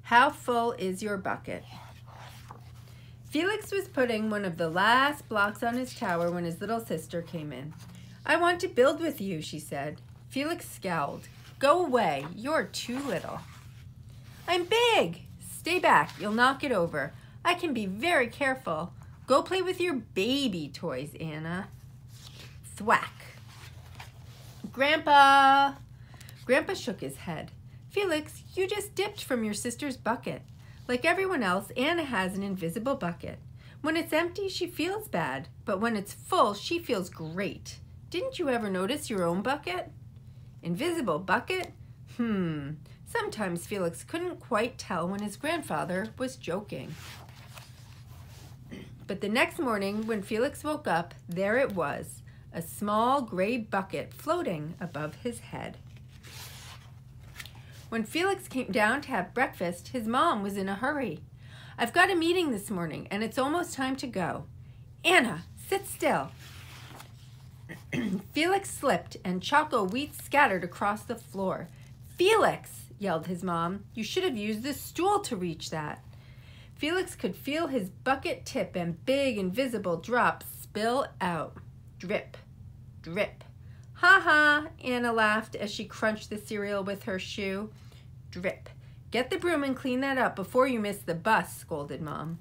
How full is your bucket? Felix was putting one of the last blocks on his tower when his little sister came in. I want to build with you, she said. Felix scowled. Go away, you're too little. I'm big. Stay back, you'll knock it over. I can be very careful. Go play with your baby toys, Anna. Thwack. Grandpa! Grandpa shook his head. Felix, you just dipped from your sister's bucket. Like everyone else, Anna has an invisible bucket. When it's empty, she feels bad, but when it's full, she feels great. Didn't you ever notice your own bucket? Invisible bucket? Sometimes Felix couldn't quite tell when his grandfather was joking. But the next morning, when Felix woke up, there it was, a small gray bucket floating above his head. When Felix came down to have breakfast, his mom was in a hurry. I've got a meeting this morning, and it's almost time to go. Anna, sit still. Felix slipped, and choco wheat scattered across the floor. Felix, yelled his mom, you should have used the stool to reach that. Felix could feel his bucket tip and big invisible drops spill out. Drip, drip. Ha ha, Anna laughed as she crunched the cereal with her shoe. Drip. Get the broom and clean that up before you miss the bus, scolded Mom.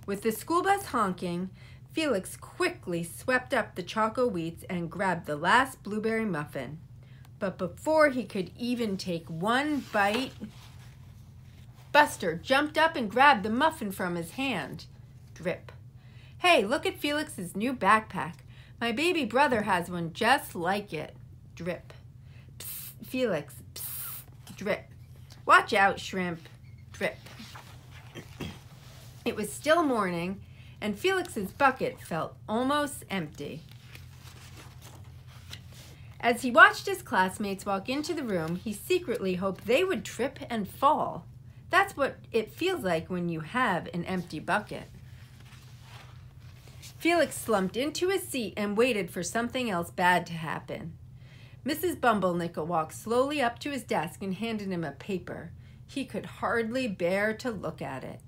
With the school bus honking, Felix quickly swept up the choco wheats and grabbed the last blueberry muffin. But before he could even take one bite, Buster jumped up and grabbed the muffin from his hand. Drip. Hey, look at Felix's new backpack. My baby brother has one just like it. Drip. Psst, Felix. Psst, drip. Watch out, Shrimp. Drip. It was still morning, and Felix's bucket felt almost empty. As he watched his classmates walk into the room, he secretly hoped they would trip and fall. That's what it feels like when you have an empty bucket. Felix slumped into his seat and waited for something else bad to happen. Mrs. Bumblenickel walked slowly up to his desk and handed him a paper. He could hardly bear to look at it.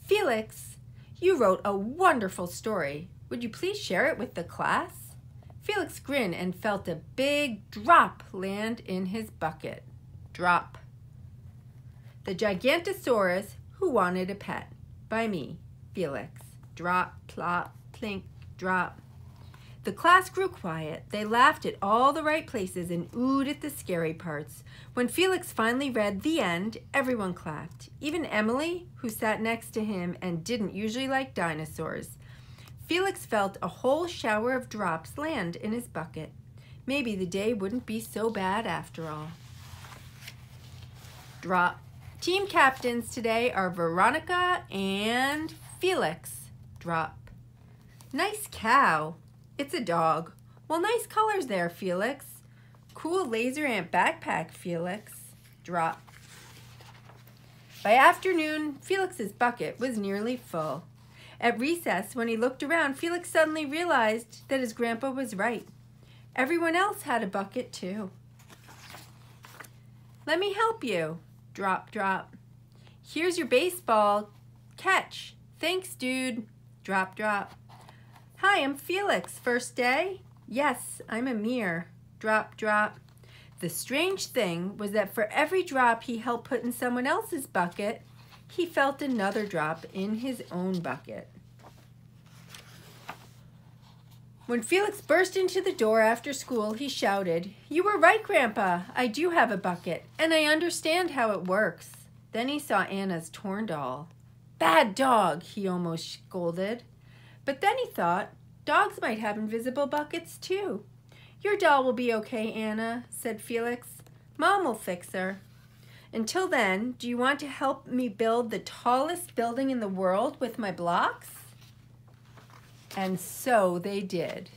Felix, you wrote a wonderful story. Would you please share it with the class? Felix grinned and felt a big drop land in his bucket. Drop. The Gigantosaurus Who Wanted a Pet, by me, Felix. Drop, plop, plink, drop. The class grew quiet. They laughed at all the right places and oohed at the scary parts. When Felix finally read the end, everyone clapped. Even Emily, who sat next to him and didn't usually like dinosaurs. Felix felt a whole shower of drops land in his bucket. Maybe the day wouldn't be so bad after all. Drop. Team captains today are Veronica and Felix. Drop. Nice cow. It's a dog. Well, nice colors there, Felix. Cool laser ant backpack, Felix. Drop. By afternoon, Felix's bucket was nearly full. At recess, when he looked around, Felix suddenly realized that his grandpa was right. Everyone else had a bucket too. Let me help you. Drop, drop. Here's your baseball. Catch. Thanks, dude. Drop, drop. Hi, I'm Felix. First day? Yes, I'm Amir. Drop, drop. The strange thing was that for every drop he helped put in someone else's bucket, he felt another drop in his own bucket. When Felix burst into the door after school, he shouted, "You were right, Grandpa. I do have a bucket, and I understand how it works." Then he saw Anna's torn doll. "Bad dog," he almost scolded. But then he thought, dogs might have invisible buckets too. "Your doll will be okay, Anna," said Felix. "Mom will fix her. Until then, do you want to help me build the tallest building in the world with my blocks?" And so they did.